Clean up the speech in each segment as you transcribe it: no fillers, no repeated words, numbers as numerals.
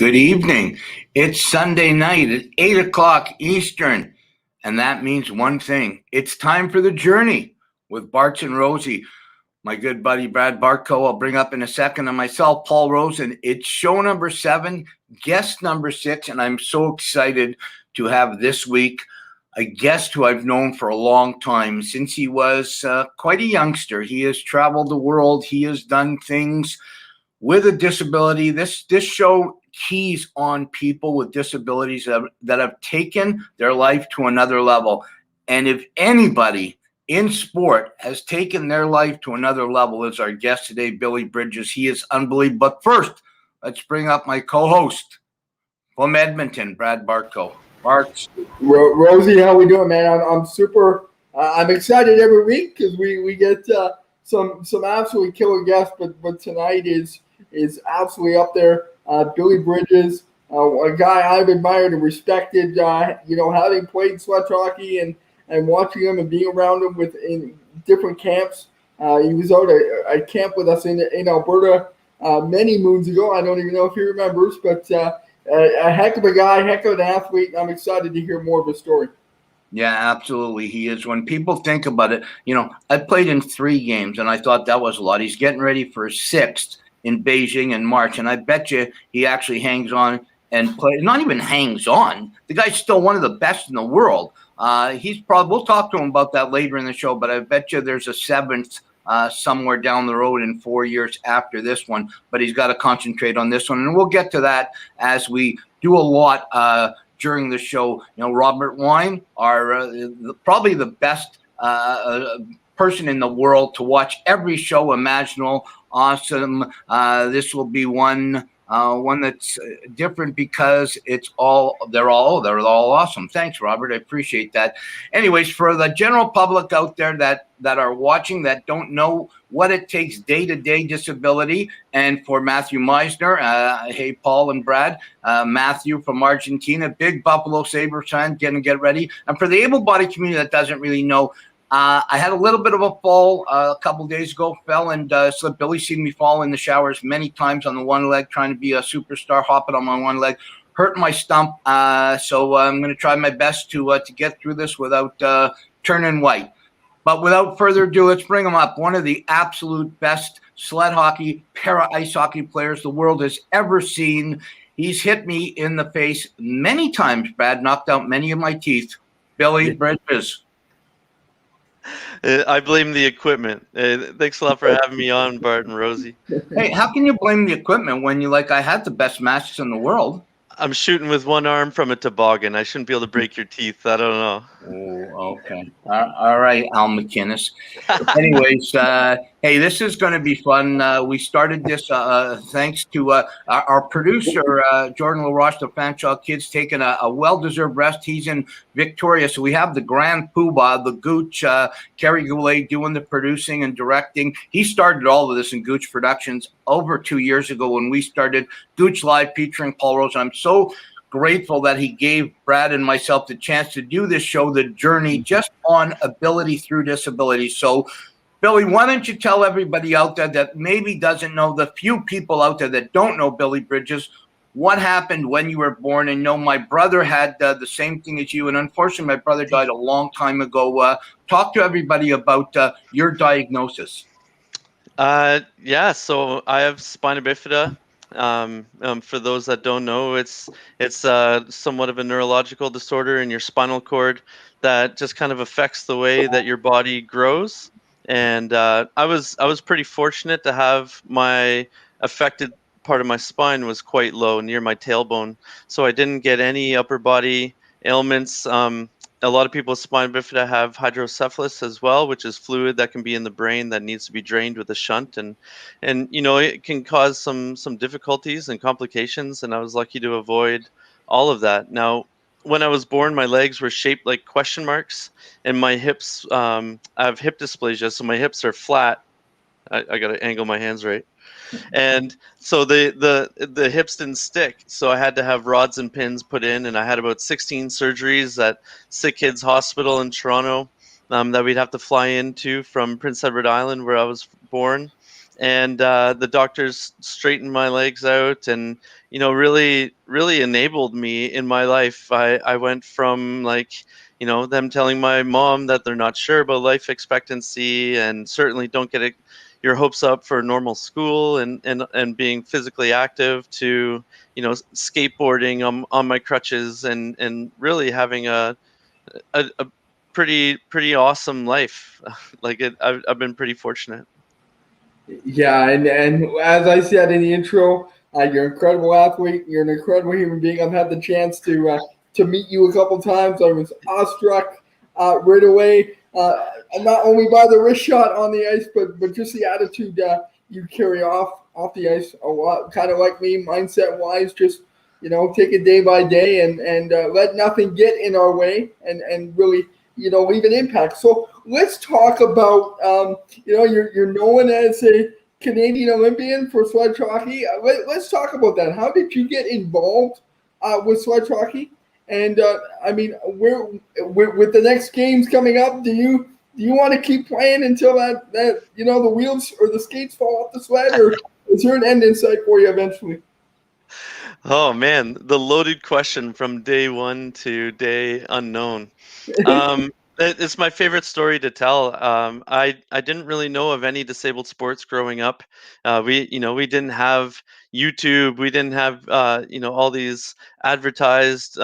Good evening. It's Sunday night at 8 o'clock Eastern, and that means one thing. It's time for the journey with Barts and Rosey. My good buddy Brad Bartko, I'll bring up in a second, and myself, Paul Rosen. It's show number 7, guest number 6, and I'm so excited to have this week a guest who I've known for a long time, since he was quite a youngster. He has traveled the world. He has done things with a disability. This show keys on people with disabilities that have taken their life to another level. And if anybody in sport has taken their life to another level, is our guest today, Billy Bridges. He is unbelievable. But first, let's bring up my co-host from Edmonton, Brad Bartko. Barts. Rosie, how we doing, man? I'm super. I'm excited every week because we get some absolutely killer guests, but tonight is absolutely up there. Billy Bridges, a guy I've admired and respected. Having played sledge hockey and watching him and being around him in different camps. He was out at camp with us in Alberta many moons ago. I don't even know if he remembers, but a heck of a guy, heck of an athlete. I'm excited to hear more of his story. Yeah, absolutely. He is. When people think about it, I played in 3 games, and I thought that was a lot. He's getting ready for his 6th in Beijing in March, and I bet you he actually hangs on and plays. Not even hangs on. The guy's still one of the best in the world. We'll talk to him about that later in the show, but I bet you there's a 7th somewhere down the road in 4 years after this one, but he's got to concentrate on this one, and we'll get to that as we do a lot during the show. Robert Wine, probably the best person in the world to watch every show imaginable. Awesome. This will be one that's different because they're all awesome. Thanks, Robert. I appreciate that. Anyways, for the general public out there that are watching that don't know what it takes day-to-day disability, and for Matthew Meisner, hey, Paul and Brad, Matthew from Argentina, big Buffalo Sabres fan, get ready. And for the able-bodied community that doesn't really know, I had a little bit of a fall a couple days ago, fell and slipped. Billy seen me fall in the showers many times on the one leg, trying to be a superstar, hopping on my one leg, hurt my stump. So I'm going to try my best to get through this without turning white. But without further ado, let's bring him up. One of the absolute best sled hockey, para-ice hockey players the world has ever seen. He's hit me in the face many times, Brad, knocked out many of my teeth. Billy Bridges. I blame the equipment. Thanks a lot for having me on, Bart and Rosie. Hey, how can you blame the equipment when I had the best masks in the world? I'm shooting with one arm from a toboggan. I shouldn't be able to break your teeth. I don't know. Oh, okay. All right, Al McInnes. Anyways, hey, this is going to be fun. We started this thanks to our producer, Jordan LaRoche, the Fanshawe Kids, taking a well-deserved rest. He's in Victoria. So we have the Grand Poobah, the Gooch, Kerry Goulet doing the producing and directing. He started all of this in Gooch Productions over 2 years ago when we started Gooch Live featuring Paul Rose. I'm so grateful that he gave Brad and myself the chance to do this show, The Journey, just on ability through disability. So, Billy, why don't you tell everybody out there that maybe doesn't know, the few people out there that don't know Billy Bridges, what happened when you were born? And my brother had the same thing as you, and unfortunately, my brother died a long time ago. Talk to everybody about your diagnosis. Yeah, so I have spina bifida. For those that don't know, it's somewhat of a neurological disorder in your spinal cord that just kind of affects the way that your body grows. And I was pretty fortunate to have my affected part of my spine was quite low, near my tailbone, so I didn't get any upper body ailments. A lot of people with spina bifida have hydrocephalus as well, which is fluid that can be in the brain that needs to be drained with a shunt, and it can cause some difficulties and complications, and I was lucky to avoid all of that. Now, when I was born, my legs were shaped like question marks, and my hips, I have hip dysplasia, so my hips are flat. I got to angle my hands right. And so the hips didn't stick, so I had to have rods and pins put in, and I had about 16 surgeries at Sick Kids Hospital in Toronto that we'd have to fly into from Prince Edward Island, where I was born. and the doctors straightened my legs out, and really enabled me in my life. I went from them telling my mom that they're not sure about life expectancy, and certainly don't get your hopes up for normal school, and being physically active, to skateboarding on my crutches, and really having a pretty awesome life. I've been pretty fortunate. Yeah, and as I said in the intro, you're an incredible athlete. You're an incredible human being. I've had the chance to meet you a couple times. I was awestruck right away, and not only by the wrist shot on the ice, but just the attitude you carry off the ice a lot. Kind of like me, mindset wise, just take it day by day, and let nothing get in our way, and really leave an impact. So let's talk about you're known as a Canadian Olympian for sledge hockey. Let's talk about that. How did you get involved with sledge hockey? And where with the next games coming up, do you want to keep playing until that the wheels or the skates fall off the sled, or is there an end in sight for you eventually? Oh man, the loaded question from day one to day unknown. It's my favorite story to tell. I didn't really know of any disabled sports growing up. We didn't have YouTube. We didn't have all these advertised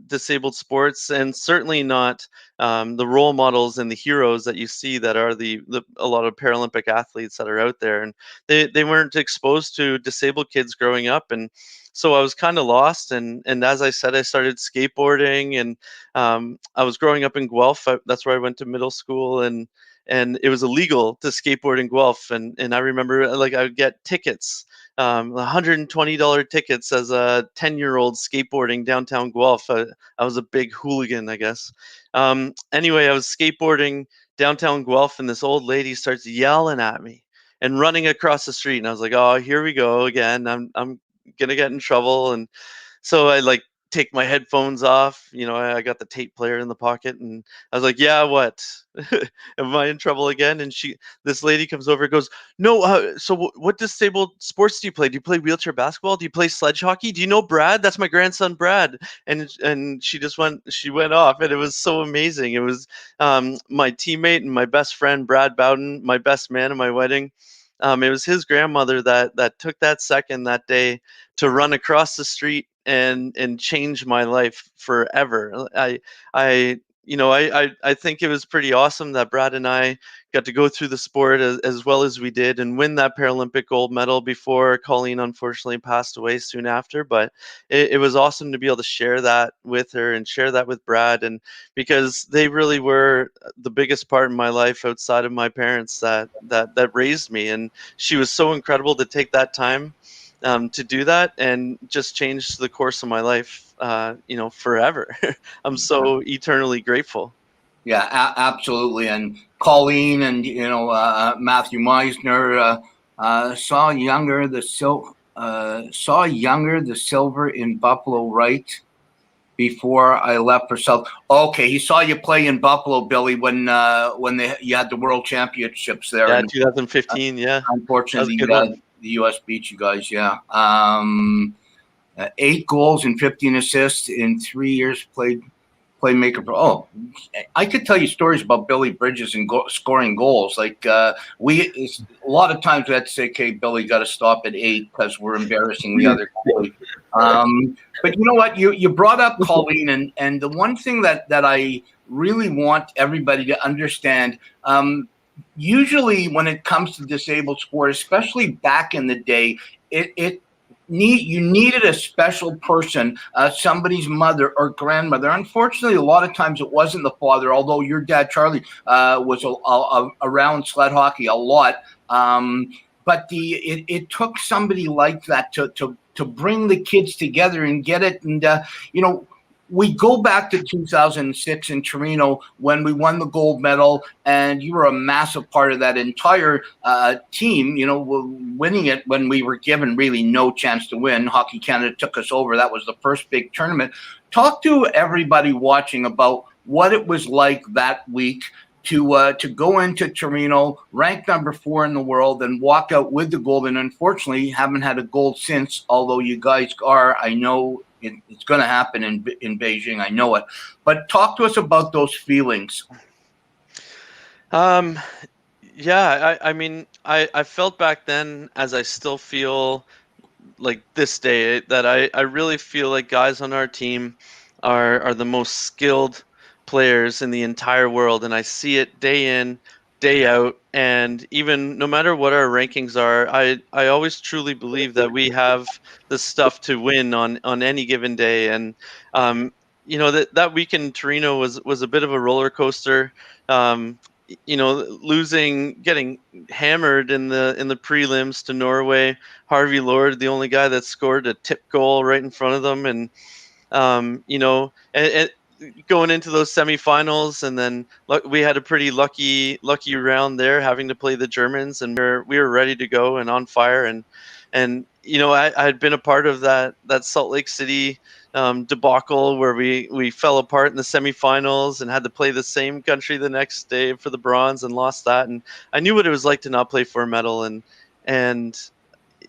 disabled sports, and certainly not the role models and the heroes that you see that are a lot of Paralympic athletes that are out there, and they weren't exposed to disabled kids growing up. And so I was kind of lost, and as I said, I started skateboarding, and I was growing up in Guelph. That's where I went to middle school, and it was illegal to skateboard in Guelph. And I remember I would get tickets, $120 tickets as a 10-year-old skateboarding downtown Guelph. I was a big hooligan, I guess. Anyway, I was skateboarding downtown Guelph, and this old lady starts yelling at me and running across the street, and I was like, "Oh, here we go again. I'm gonna get in trouble." And so I take my headphones off. I got the tape player in the pocket, and I was like, "Yeah, what? Am I in trouble again?" And this lady comes over and goes, "No, so what disabled sports do you play? Do you play wheelchair basketball? Do you play sledge hockey? Do you know Brad? That's my grandson, Brad." And she went off, and it was so amazing. It was my teammate and my best friend, Brad Bowden, my best man at my wedding. It was his grandmother that took that second that day to run across the street and change my life forever. I think it was pretty awesome that Brad and I got to go through the sport as well as we did, and win that Paralympic gold medal before Colleen unfortunately passed away soon after. But it was awesome to be able to share that with her, and share that with Brad, and because they really were the biggest part in my life outside of my parents that raised me. And she was so incredible to take that time to do that, and just changed the course of my life, forever. I'm so eternally grateful. Yeah, absolutely. And Colleen and Matthew Meisner saw younger the silver in Buffalo right before I left for South. Okay, he saw you play in Buffalo, Billy, when you had the World Championships there. Yeah, 2015. Yeah, unfortunately, the U.S. beat you guys. Yeah, 8 goals and 15 assists in 3 years. Playmaker. Oh, I could tell you stories about Billy Bridges and scoring goals. A lot of times we had to say, "Okay, Billy, got to stop at 8 because we're embarrassing the other goalie." But you know what? You brought up Colleen, and the one thing that I really want everybody to understand. Usually, when it comes to disabled sport, especially back in the day, you needed a special person, somebody's mother or grandmother. Unfortunately, a lot of times it wasn't the father, although your dad, Charlie, was around sled hockey a lot. But it took somebody like that to bring the kids together and get it. And, we go back to 2006 in Torino when we won the gold medal, and you were a massive part of that entire team, winning it when we were given really no chance to win. Hockey Canada took us over. That was the first big tournament. Talk to everybody watching about what it was like that week to go into Torino, ranked number 4 in the world, and walk out with the gold. And unfortunately, haven't had a gold since. Although you guys are, I know it's going to happen in Beijing. I know it. But talk to us about those feelings. Yeah, I mean, I felt back then, as I still feel like this day, that I really feel like guys on our team are the most skilled players in the entire world, and I see it day in, day out. And even no matter what our rankings are, I always truly believe that we have the stuff to win on any given day. And that week in Torino was a bit of a roller coaster. Getting hammered in the prelims to Norway. Harvey Lord, the only guy that scored a tip goal right in front of them, and and going into those semifinals, and then we had a pretty lucky round there, having to play the Germans, and we were ready to go and on fire, and I had been a part of that Salt Lake City debacle where we fell apart in the semifinals and had to play the same country the next day for the bronze and lost that, and I knew what it was like to not play for a medal, and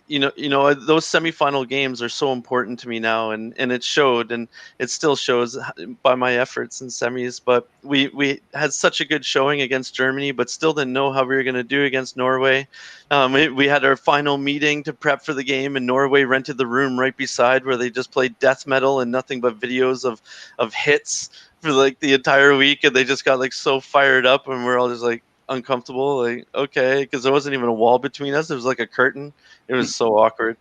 those semifinal games are so important to me now, and it showed, and it still shows by my efforts in semis. But we had such a good showing against Germany, but still didn't know how we were going to do against Norway. We had our final meeting to prep for the game, and Norway rented the room right beside where they just played death metal and nothing but videos of hits for like the entire week, and they just got like so fired up, and we're all just like uncomfortable, like, okay, because there wasn't even a wall between us. There was like a curtain. It was so awkward.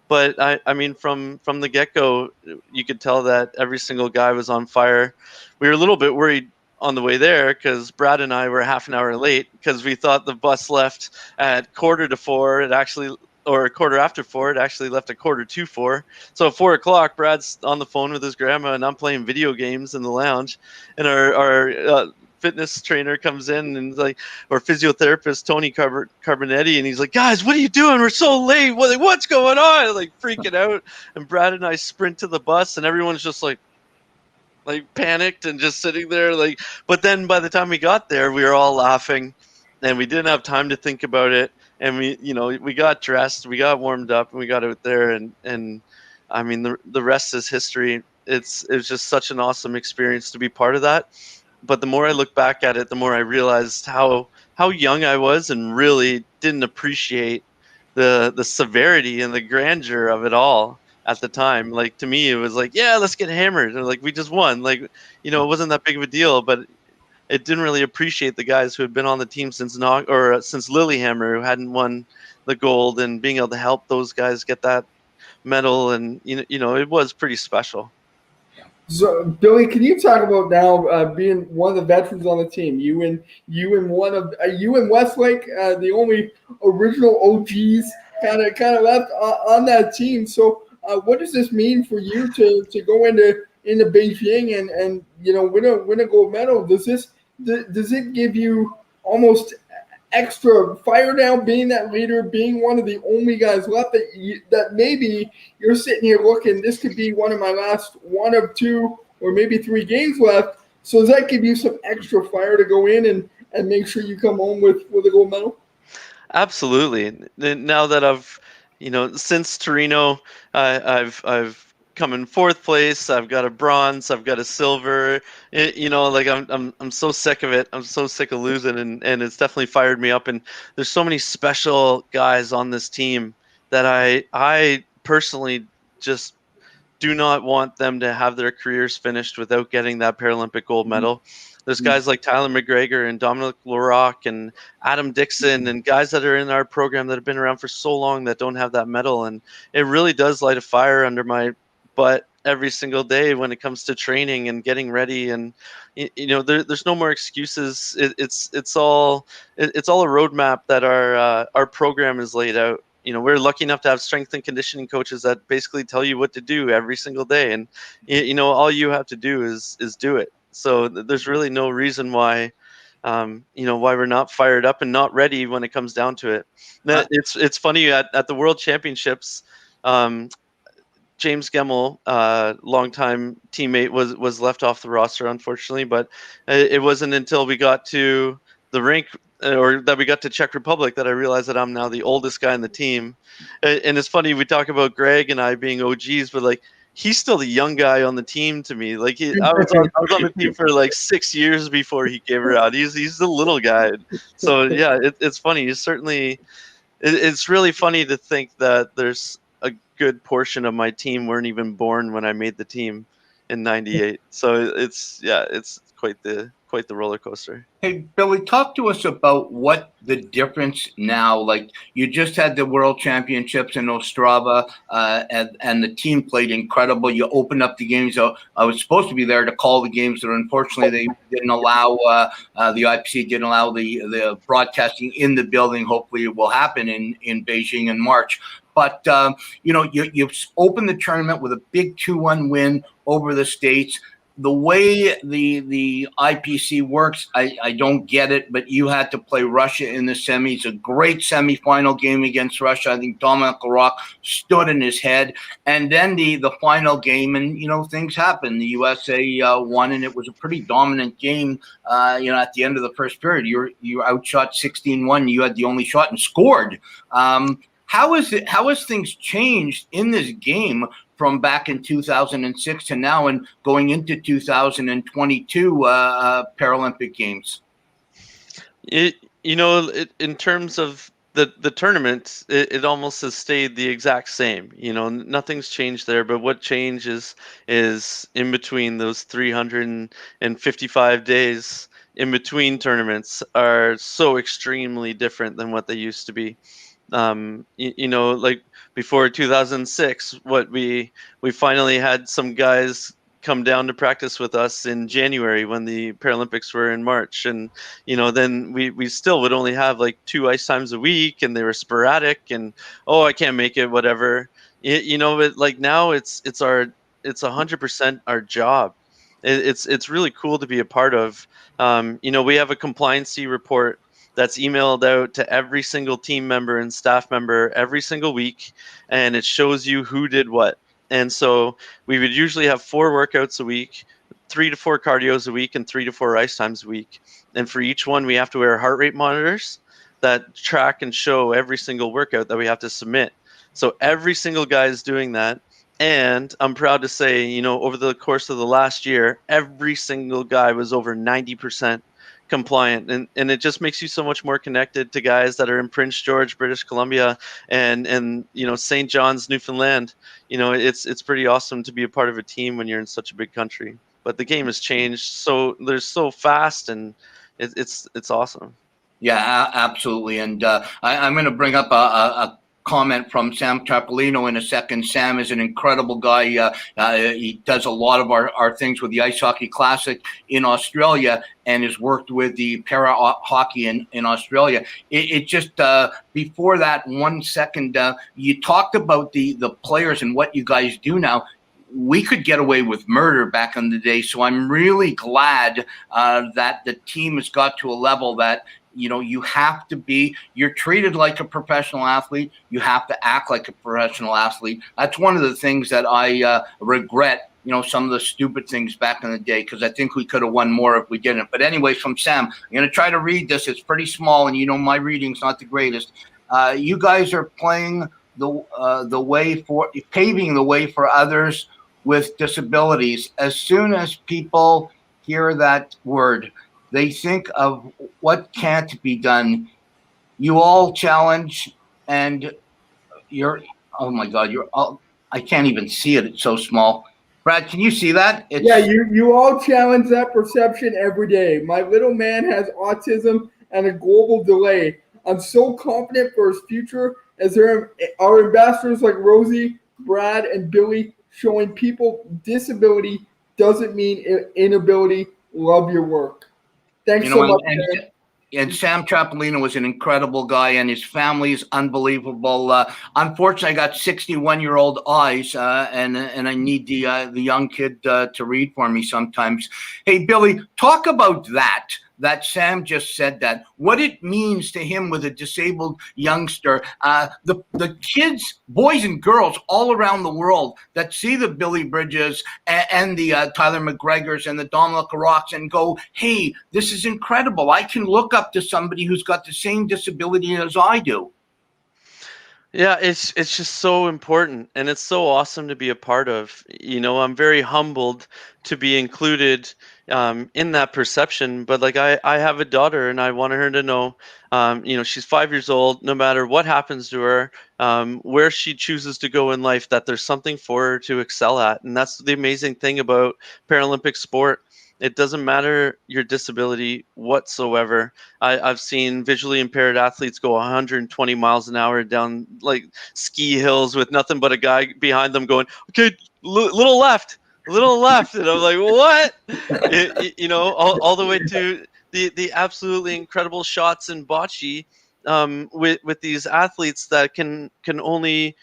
But I mean, from the get-go, you could tell that every single guy was on fire. We were a little bit worried on the way there because Brad and I were half an hour late because we thought the bus left at 3:45. It actually, or 4:15. It actually left at 4:45. So at 4:00, Brad's on the phone with his grandma, and I'm playing video games in the lounge, and our fitness trainer comes in and like, or physiotherapist Tony Carbonetti, and he's like, guys, what are you doing? We're so late. What's going on? Like freaking out. And Brad and I sprint to the bus, and everyone's just like panicked and just sitting there. Like, but then by the time we got there, we were all laughing, and we didn't have time to think about it. And we got dressed, we got warmed up, and we got out there, and I mean, the rest is history. It was just such an awesome experience to be part of that. But the more I look back at it, the more I realized how young I was and really didn't appreciate the severity and the grandeur of it all at the time. Like, to me, it was like, yeah, let's get hammered. And like, we just won. Like, it wasn't that big of a deal, but it didn't really appreciate the guys who had been on the team since Lillehammer, who hadn't won the gold, and being able to help those guys get that medal. And, it was pretty special. So, Billy, can you talk about now being one of the veterans on the team? You and Westlake, the only original OGs, kind of left on that team. So, what does this mean for you to go into Beijing and win a gold medal? Does it give you almost extra fire now, being that leader, being one of the only guys left that maybe you're sitting here looking, this could be one of my last 1 of 2 or maybe 3 games left. So does that give you some extra fire to go in and make sure you come home with a gold medal? Absolutely. Now that I've, since Torino, I've come in 4th place. I've got a bronze. I've got a silver. Like I'm so sick of it. I'm so sick of losing, and it's definitely fired me up. And there's so many special guys on this team that I personally just do not want them to have their careers finished without getting that Paralympic gold medal. There's guys like Tyler McGregor and Dominic Laroque and Adam Dixon and guys that are in our program that have been around for so long that don't have that medal. And it really does light a fire under my butt every single day when it comes to training and getting ready. And, there's no more excuses. It's all a roadmap that our program is laid out. We're lucky enough to have strength and conditioning coaches that basically tell you what to do every single day. And, all you have to do is do it. So there's really no reason why, why we're not fired up and not ready when it comes down to it. It's funny at the World Championships, James Gemmell, longtime teammate, was left off the roster, unfortunately. But it wasn't until we got to the rink, or that we got to Czech Republic, that I realized that I'm now the oldest guy in the team. And it's funny, we talk about Greg and I being OGs, but like, he's still the young guy on the team to me. Like, I was on the team for like 6 years before he came around. He's the little guy. So yeah, it's funny. He's certainly. It's really funny to think that there's a good portion of my team weren't even born when I made the team in '98. So it's quite the roller coaster. Hey, Billy, talk to us about what the difference now. Like, you just had the World Championships in Ostrava, and the team played incredible. You opened up the games. I was supposed to be there to call the games, but unfortunately they didn't allow, the IPC didn't allow the broadcasting in the building. Hopefully it will happen in Beijing in March. But, you've opened the tournament with a big 2-1 win over the States. The way the IPC works, I don't get it, but you had to play Russia in the semis, a great semifinal game against Russia. I think Dominic Laroque stood in his head. And then the final game, and, things happen. The USA won, and it was a pretty dominant game, at the end of the first period. You outshot 16-1. You had the only shot and scored. How has things changed in this game from back in 2006 to now, and going into 2022 Paralympic Games? In terms of the tournament, it almost has stayed the exact same. Nothing's changed there, but what changes is in between those 355 days in between tournaments are so extremely different than what they used to be. Like before 2006, we finally had some guys come down to practice with us in January when the Paralympics were in March, and then we still would only have like 2 ice times a week, and they were sporadic, and I can't make it, whatever. But like now it's 100% our job. It's really cool to be a part of. We have a compliancy report that's emailed out to every single team member and staff member every single week, and it shows you who did what. And so we would usually have 4 workouts a week, 3 to 4 cardios a week, and 3 to 4 ice times a week. And for each one, we have to wear heart rate monitors that track and show every single workout that we have to submit. So every single guy is doing that. And I'm proud to say, over the course of the last year, every single guy was over 90% compliant, and it just makes you so much more connected to guys that are in Prince George, British Columbia, and St. John's, Newfoundland. It's pretty awesome to be a part of a team when you're in such a big country. But the game has changed, so they're so fast, and it's awesome. Yeah, absolutely. And I'm going to bring up a comment from Sam Trapolino in a second. Sam is an incredible guy. He does a lot of our things with the Ice Hockey Classic in Australia, and has worked with the para hockey in Australia. It just, before that 1 second, you talked about the players and what you guys do now. We could get away with murder back in the day. So I'm really glad that the team has got to a level that, you have to be, you're treated like a professional athlete. You have to act like a professional athlete. That's one of the things that I regret, some of the stupid things back in the day, because I think we could have won more if we didn't. But anyways, from Sam, I'm going to try to read this. It's pretty small, and my reading's not the greatest. You guys are playing the way for, paving the way for others with disabilities. As soon as people hear that word, they think of what can't be done. You all challenge, and oh my God, I can't even see it. It's so small. Brad, can you see that? Yeah, you all challenge that perception every day. My little man has autism and a global delay. I'm so confident for his future as there are ambassadors like Rosie, Brad, and Billy showing people disability doesn't mean inability. Love your work. Thanks so much. And Sam Trapolino was an incredible guy, and his family is unbelievable. Unfortunately, I got 61-year-old eyes, and I need the young kid to read for me sometimes. Hey, Billy, talk about that. that Sam just said that, what it means to him with a disabled youngster, the kids, boys and girls all around the world that see the Billy Bridges and the Tyler McGregors and the Dominic Rocks and go, hey, this is incredible. I can look up to somebody who's got the same disability as I do. Yeah, it's just so important, and it's so awesome to be a part of. I'm very humbled to be included in that perception. But like I have a daughter, and I want her to know, she's 5 years old. No matter what happens to her, where she chooses to go in life, that there's something for her to excel at, and that's the amazing thing about Paralympic sport. It doesn't matter your disability whatsoever. I've seen visually impaired athletes go 120 miles an hour down like ski hills with nothing but a guy behind them going, okay, little left, and I'm like, what? All the way to the absolutely incredible shots in bocce with these athletes that can only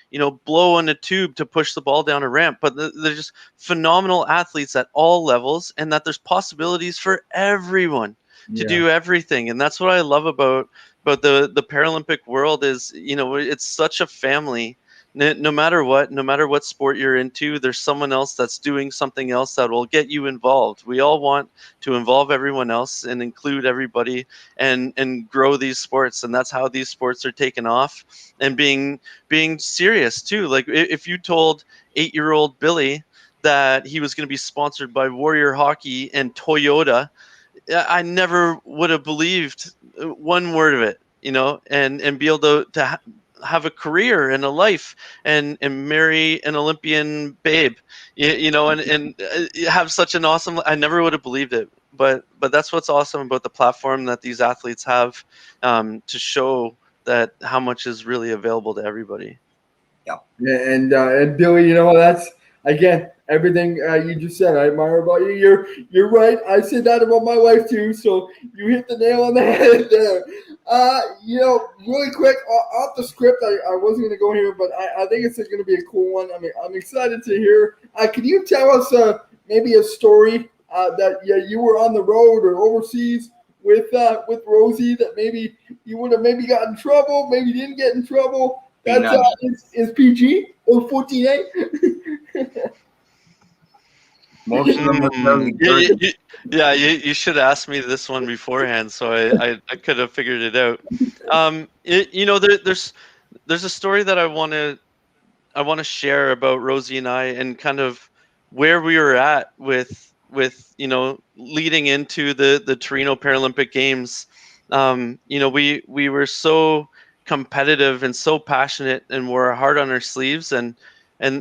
blow on a tube to push the ball down a ramp, but they're just phenomenal athletes at all levels, and that there's possibilities for everyone to do everything. And that's what I love about the Paralympic world is, it's such a family. No matter what sport you're into, there's someone else that's doing something else that will get you involved. We all want to involve everyone else and include everybody and grow these sports. And that's how these sports are taken off and being serious too. Like if you told 8-year-old Billy that he was going to be sponsored by Warrior Hockey and Toyota, I never would have believed one word of it, and be able to have a career and a life and marry an Olympian babe, and have such an awesome, I never would have believed it. But that's what's awesome about the platform that these athletes have, to show that how much is really available to everybody. Yeah, and Billy, that's again everything you just said. I admire about you. You're right. I say that about my wife too. So you hit the nail on the head there. Really quick off the script. I wasn't going to go here, but I think it's going to be a cool one. I mean, I'm excited to hear. Can you tell us maybe a story that you were on the road or overseas with Rosie that maybe you would have maybe got in trouble, maybe didn't get in trouble? That's is PG or 14A. Most of them are very dirty. You should ask me this one beforehand, so I could have figured it out. There's a story that I want to share about Rosie and I, and kind of where we were at with leading into the Torino Paralympic Games. We were so competitive and so passionate, and wore hard on our sleeves, and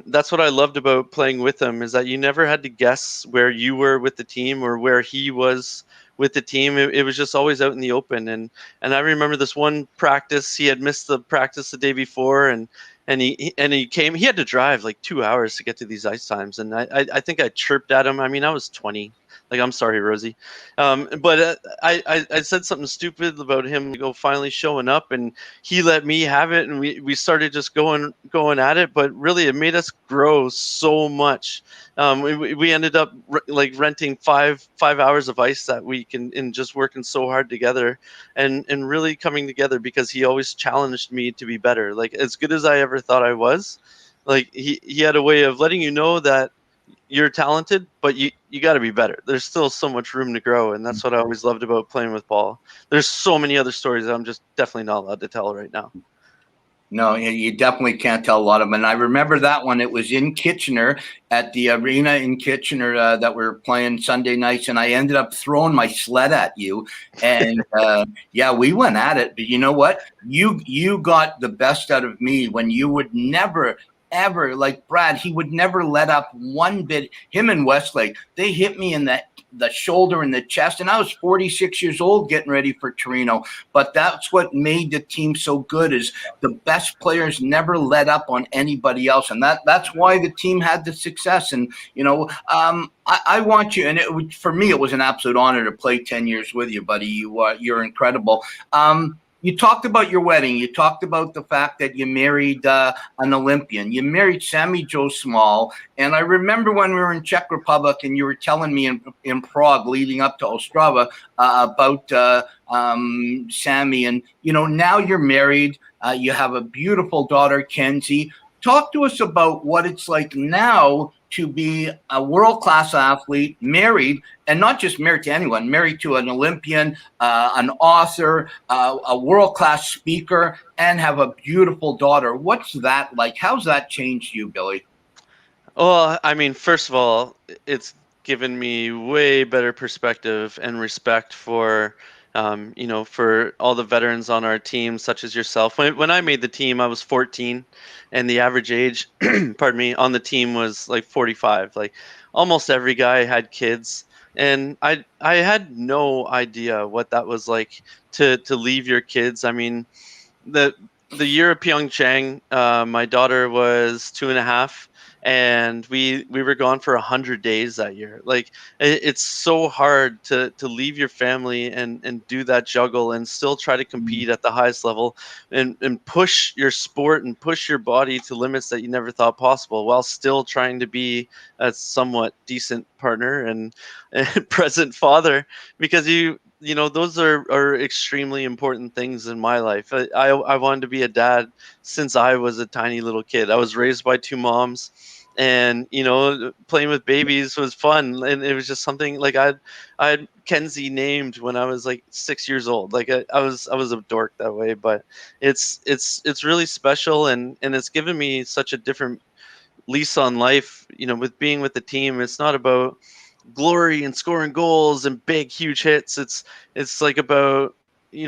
that's what I loved about playing with him, is that you never had to guess where you were with the team or where he was with the team. It was just always out in the open. And I remember this one practice, he had missed the practice the day before, and he came. He had to drive like 2 hours to get to these ice times, and I think I chirped at him. I mean, I was 20. Like, I'm sorry, Rosie. But I said something stupid about him finally showing up, and he let me have it, and we started just going at it. But really, it made us grow so much. We ended up renting five hours of ice that week, and just working so hard together, and really coming together, because he always challenged me to be better. Like, as good as I ever thought I was, like he had a way of letting you know that you're talented, but you got to be better. There's still so much room to grow, and that's what I always loved about playing with Paul. There's so many other stories that I'm just definitely not allowed to tell right now. No, you definitely can't tell a lot of them. And I remember that one. It was in Kitchener, at the arena in Kitchener, that we were playing Sunday nights, and I ended up throwing my sled at you. And we went at it. But you know what? You got the best out of me when you would never, ever, like Brad, he would never let up one bit. Him and Westlake, they hit me in the shoulder and the chest, and I was 46 years old getting ready for Torino. But that's what made the team so good, is the best players never let up on anybody else, and that's why the team had the success. And I want you, and for me it was an absolute honor to play 10 years with you, buddy. You're incredible. You talked about your wedding. You talked about the fact that you married an Olympian. You married Sammy Joe Small. And I remember when we were in Czech Republic and you were telling me in Prague leading up to Ostrava about Sammy. And, now you're married. You have a beautiful daughter, Kenzie. Talk to us about what it's like now to be a world-class athlete, married, and not just married to anyone, married to an Olympian, an author, a world-class speaker, and have a beautiful daughter. What's that like? How's that changed you, Billy? Well, I mean, first of all, it's given me way better perspective and respect for, for all the veterans on our team, such as yourself. When I made the team, I was 14, and the average age, pardon me, on the team was like 45. Like almost every guy had kids, and I had no idea what that was like to leave your kids. I mean, the year of Pyeongchang, my daughter was 2.5, and we were gone for 100 days that year. Like it's so hard to leave your family and do that juggle and still try to compete at the highest level and push your sport and push your body to limits that you never thought possible, while still trying to be a somewhat decent partner and present father, because those are extremely important things in my life. I wanted to be a dad since I was a tiny little kid. I was raised by 2 moms, and playing with babies was fun, and it was just something like I had Kenzie named when I was like 6 years old. Like I was a dork that way, but it's really special, and it's given me such a different lease on life. With being with the team, it's not about glory and scoring goals and big huge hits. It's like about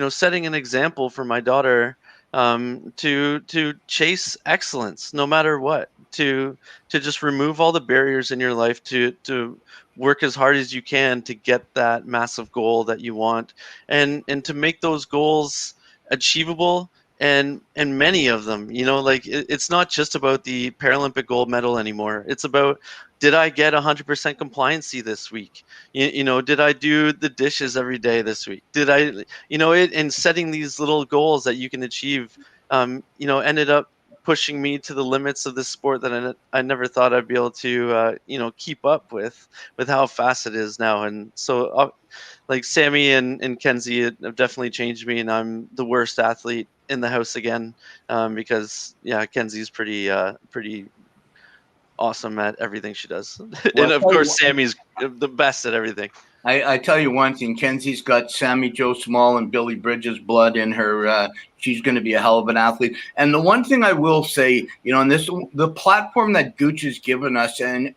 setting an example for my daughter, to chase excellence no matter what, to just remove all the barriers in your life, to work as hard as you can to get that massive goal that you want, and to make those goals achievable, and many of them. It's not just about the Paralympic gold medal anymore. It's about, did I get 100% compliancy this week? Did I do the dishes every day this week? Did I, and setting these little goals that you can achieve, ended up pushing me to the limits of this sport that I never thought I'd be able to, keep up with how fast it is now. And so, like Sammy and Kenzie have definitely changed me, and I'm the worst athlete in the house again, because Kenzie's pretty awesome at everything she does. And of course Sammy's the best at everything. I tell you one thing, Kenzie's got Sammy Joe Small and Billy Bridges blood in her. She's going to be a hell of an athlete. And the one thing I will say, and the platform that Gooch has given us, and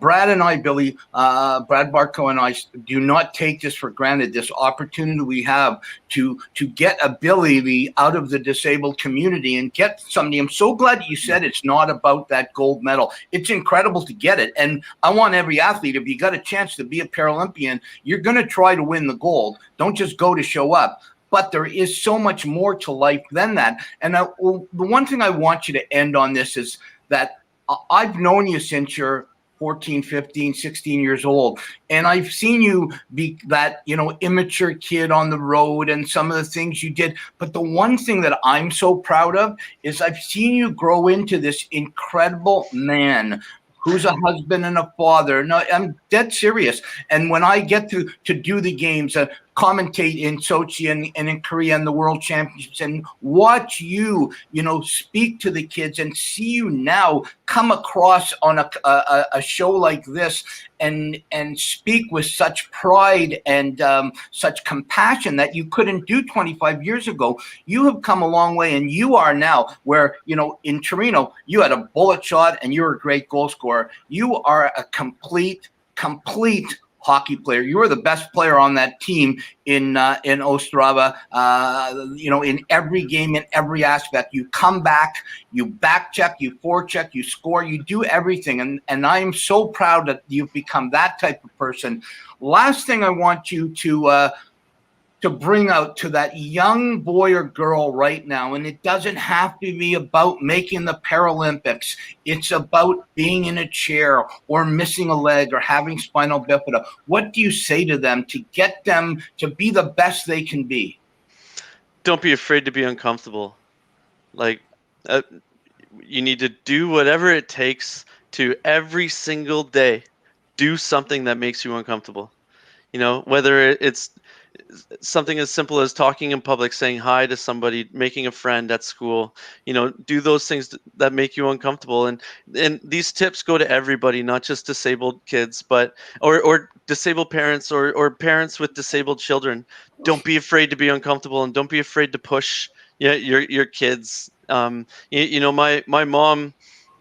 Brad and I, Billy, Brad Barco and I do not take this for granted, this opportunity we have to get ability out of the disabled community and get somebody. I'm so glad you said it's not about that gold medal. It's incredible to get it. And I want every athlete, if you got a chance to be a Paralympian, you're going to try to win the gold. Don't just go to show up. But there is so much more to life than that. And the one thing I want you to end on this is that I've known you since you're 14, 15, 16 years old. And I've seen you be that, immature kid on the road and some of the things you did. But the one thing that I'm so proud of is I've seen you grow into this incredible man who's a husband and a father. No, I'm dead serious. And when I get to do the games, commentate in Sochi and in Korea and the World Championships, and watch you, speak to the kids and see you now come across on a show like this and speak with such pride and such compassion that you couldn't do 25 years ago. You have come a long way, and you are now where, in Torino, you had a bullet shot and you're a great goal scorer. You are a complete hockey player. You were the best player on that team in Ostrava, in every game, in every aspect. You come back, you back check, you forecheck, you score, you do everything. And I am so proud that you've become that type of person. Last thing I want you to bring out to that young boy or girl right now, and it doesn't have to be about making the Paralympics. It's about being in a chair or missing a leg or having spinal bifida. What do you say to them to get them to be the best they can be? don't be afraid to be uncomfortable. Like, uh, you need to do whatever it takes to every single day do something that makes you uncomfortable. Whether it's something as simple as talking in public, saying hi to somebody, making a friend at school, do those things that make you uncomfortable. And these tips go to everybody, not just disabled kids, but or disabled parents or parents with disabled children. Don't be afraid to be uncomfortable, and don't be afraid to push your kids. My mom,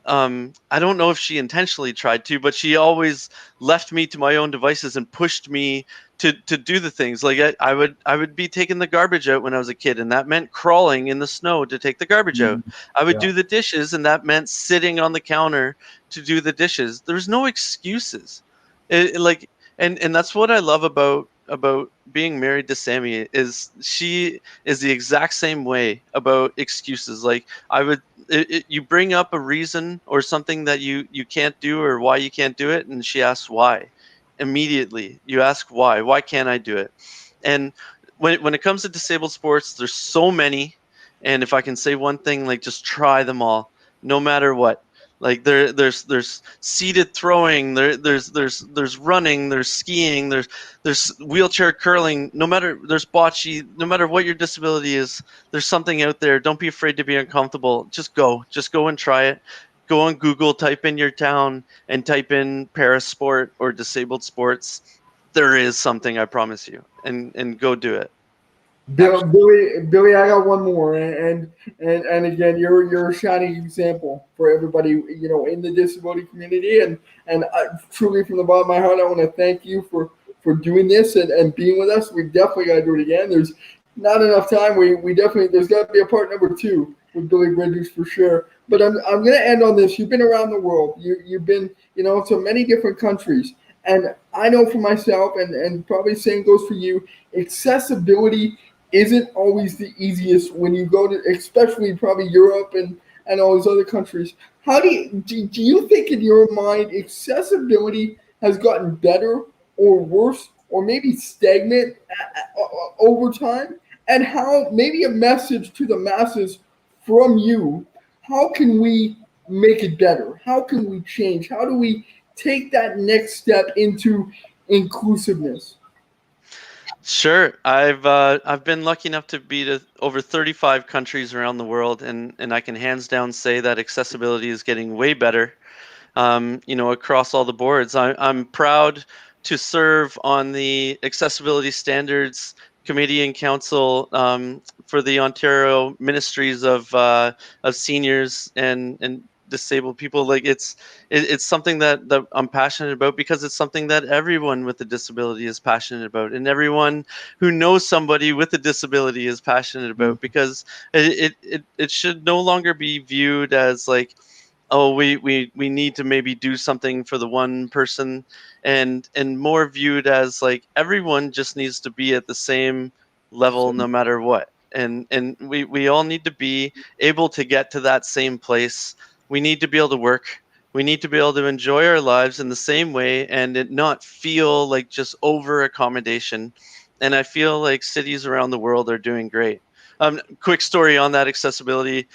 I don't know if she intentionally tried to, but she always left me to my own devices and pushed me to do the things. Like I would be taking the garbage out when I was a kid, and that meant crawling in the snow to take the garbage out. I would Yeah. do the dishes, and that meant sitting on the counter to do the dishes. There's no excuses. Like, and that's what I love about being married to Sammy, is she is the exact same way about excuses. Like, you bring up a reason or something that you can't do, or why you can't do it, and she asks why. Immediately you ask why can't I do it? And when it comes to disabled sports, there's so many, and if I can say one thing, like, just try them all, no matter what. Like, there's seated throwing, there's running, there's skiing, there's wheelchair curling. No matter, there's bocce. No matter what your disability is, there's something out there. Don't be afraid to be uncomfortable. Just go and try it. Go on Google, type in your town, and type in parasport or disabled sports. There is something, I promise you, and go do it. Billy, I got one more, and again, you're a shining example for everybody, in the disability community, and truly from the bottom of my heart, I want to thank you for doing this and being with us. We definitely got to do it again. There's not enough time. We definitely, there's got to be a part number 2 with Billy Bridges for sure. But I'm going to end on this. You've been around the world. You've been, to many different countries. And I know for myself, and probably the same goes for you, accessibility isn't always the easiest when you go to, especially probably Europe and all these other countries. How do you think, in your mind, accessibility has gotten better or worse or maybe stagnant over time? And how, maybe a message to the masses from you, how can we make it better? How can we change? How do we take that next step into inclusiveness? Sure. I've been lucky enough to be to over 35 countries around the world, and I can hands down say that accessibility is getting way better, across all the boards. I'm proud to serve on the Accessibility Standards Committee and Council, for the Ontario Ministries of Seniors and disabled people. Like, it's something that I'm passionate about, because it's something that everyone with a disability is passionate about, and everyone who knows somebody with a disability is passionate about, because it should no longer be viewed as like, oh, we need to maybe do something for the one person, and more viewed as like everyone just needs to be at the same level no matter what. And we all need to be able to get to that same place. We need to be able to work. We need to be able to enjoy our lives in the same way, and it not feel like just over accommodation. And I feel like cities around the world are doing great. Quick story on that accessibility.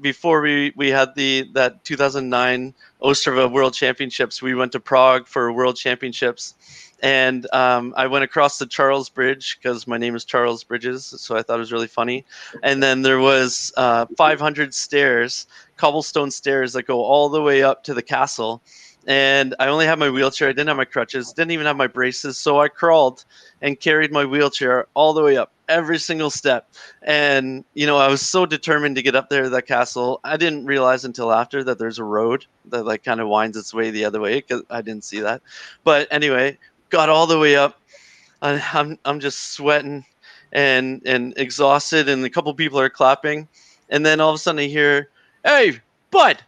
Before we had that 2009 Ostrava World Championships, we went to Prague for World Championships, and I went across the Charles Bridge because my name is Charles Bridges, so I thought it was really funny. And then there was 500 stairs, cobblestone stairs that go all the way up to the castle. And I only had my wheelchair. I didn't have my crutches, didn't even have my braces. So I crawled and carried my wheelchair all the way up, every single step. And, I was so determined to get up there to that castle. I didn't realize until after that there's a road that like kind of winds its way the other way, because I didn't see that. But anyway, got all the way up. I'm just sweating and exhausted, and a couple people are clapping. And then all of a sudden I hear, "Hey, bud,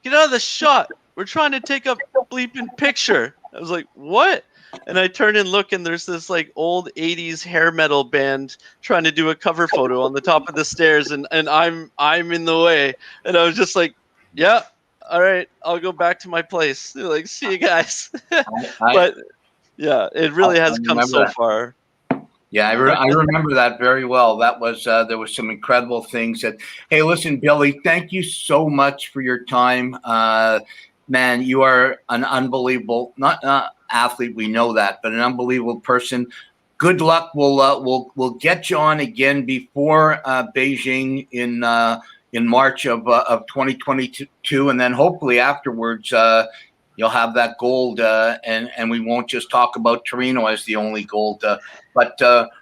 get out of the shot. We're trying to take a bleeping picture." I was like, "What?" And I turn and look, and there's this like old 80s hair metal band trying to do a cover photo on the top of the stairs, and I'm in the way. And I was just like, "Yeah, all right, I'll go back to my place." They're like, "See you guys." I, But yeah, it really I has come remember so that. far. Yeah, I remember that very well. That was there was some incredible things that. Hey, listen, Billy, thank you so much for your time. Man, you are an unbelievable not athlete. We know that, but an unbelievable person. Good luck. We'll get you on again before Beijing in March of 2022, and then hopefully afterwards. You'll have that gold, and we won't just talk about Torino as the only gold. But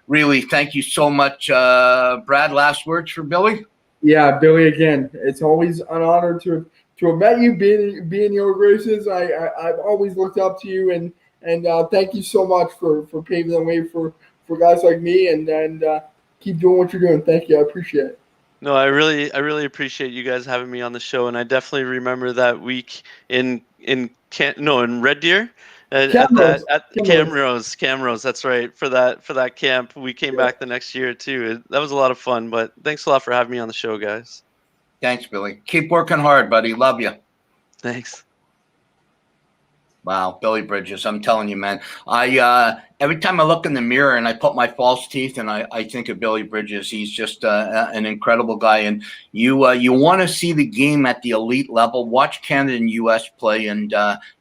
really, thank you so much, Brad. Last words for Billy? Yeah, Billy, again, it's always an honor to have met you, be in your graces. I've always looked up to you, and thank you so much for paving the way for guys like me, and keep doing what you're doing. Thank you. I appreciate it. No, I really appreciate you guys having me on the show, and I definitely remember that week in Red Deer at Camrose. That's right, for that camp. We came back the next year too. That was a lot of fun. But thanks a lot for having me on the show, guys. Thanks, Billy. Keep working hard, buddy. Love you. Thanks. Wow, Billy Bridges, I'm telling you, man. I every time I look in the mirror and I put my false teeth and I think of Billy Bridges. He's just an incredible guy. And you want to see the game at the elite level. Watch Canada and U.S. play, and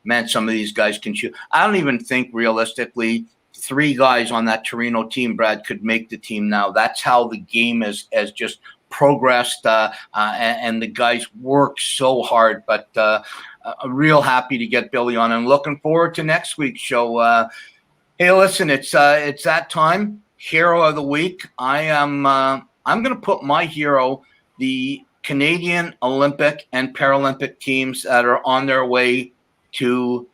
man, some of these guys can shoot. I don't even think realistically 3 guys on that Torino team, Brad, could make the team now. That's how the game has just progressed, and the guys work so hard. But real happy to get Billy on, and looking forward to next week's show. Hey, listen, it's that time. Hero of the week. I'm going to put my hero, the Canadian Olympic and Paralympic teams that are on their way to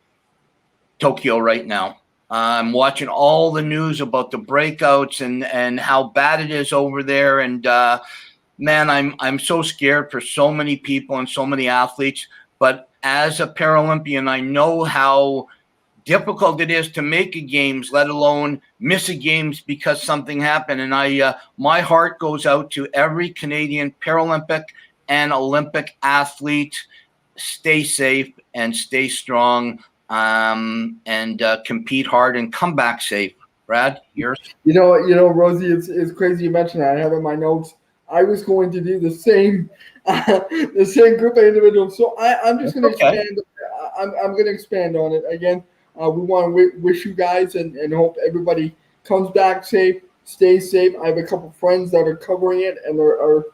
Tokyo right now. I'm watching all the news about the breakouts and how bad it is over there, and man, I'm so scared for so many people and so many athletes. But as a Paralympian, I know how difficult it is to make a games, let alone miss a games because something happened. And my heart goes out to every Canadian Paralympic and Olympic athlete. Stay safe and stay strong, and compete hard and come back safe. Brad, yours? You know, Rosie, it's crazy you mentioned that. I have in my notes. I was going to do the same group of individuals. So I'm just going to expand. I'm going to expand on it again. We want to wish you guys and hope everybody comes back safe, stays safe. I have a couple friends that are covering it and are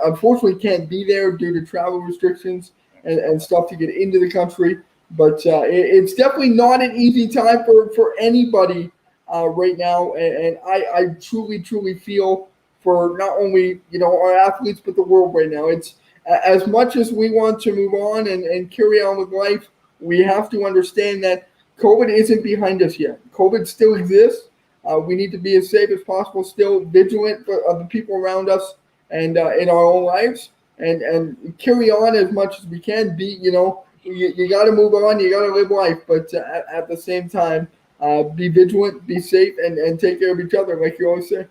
unfortunately can't be there due to travel restrictions and stuff to get into the country. But it's definitely not an easy time for anybody right now. And I truly feel for not only our athletes but the world right now. It's as much as we want to move on and carry on with life, we have to understand that COVID isn't behind us yet. COVID still exists. We need to be as safe as possible, still vigilant of the people around us and in our own lives, and carry on as much as we can. You got to move on. You got to live life, but at the same time, be vigilant, be safe, and take care of each other, like you always say.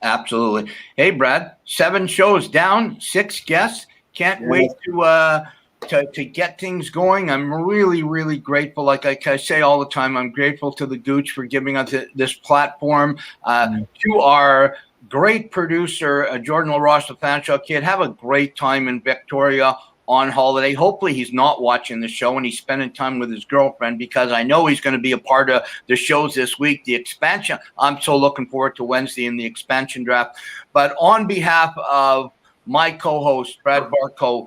Absolutely. Hey, Brad, 7 shows down, 6 guests. Can't wait to get things going. I'm really grateful. Like I say all the time, I'm grateful to the Gooch for giving us this platform. To our great producer, Jordan LaRoche, the Fanshawe Kid. Have a great time in Victoria on holiday. Hopefully he's not watching the show and he's spending time with his girlfriend, because I know he's going to be a part of the shows this week, the expansion. I'm so looking forward to Wednesday in the expansion draft. But on behalf of my co-host, Brad Barco,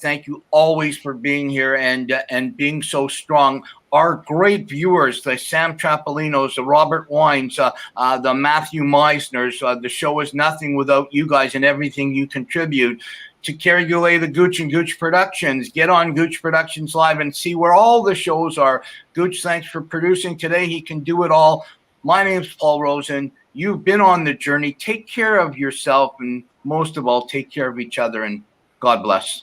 thank you always for being here and being so strong. Our great viewers, the Sam Trapolinos, the Robert Wines, the Matthew Meisners. The show is nothing without you guys and everything you contribute. To Kerry Goulet, the Gooch and Gooch Productions. Get on Gooch Productions Live and see where all the shows are. Gooch, thanks for producing today. He can do it all. My name's Paul Rosen. You've been on the journey. Take care of yourself, and most of all, take care of each other, and God bless.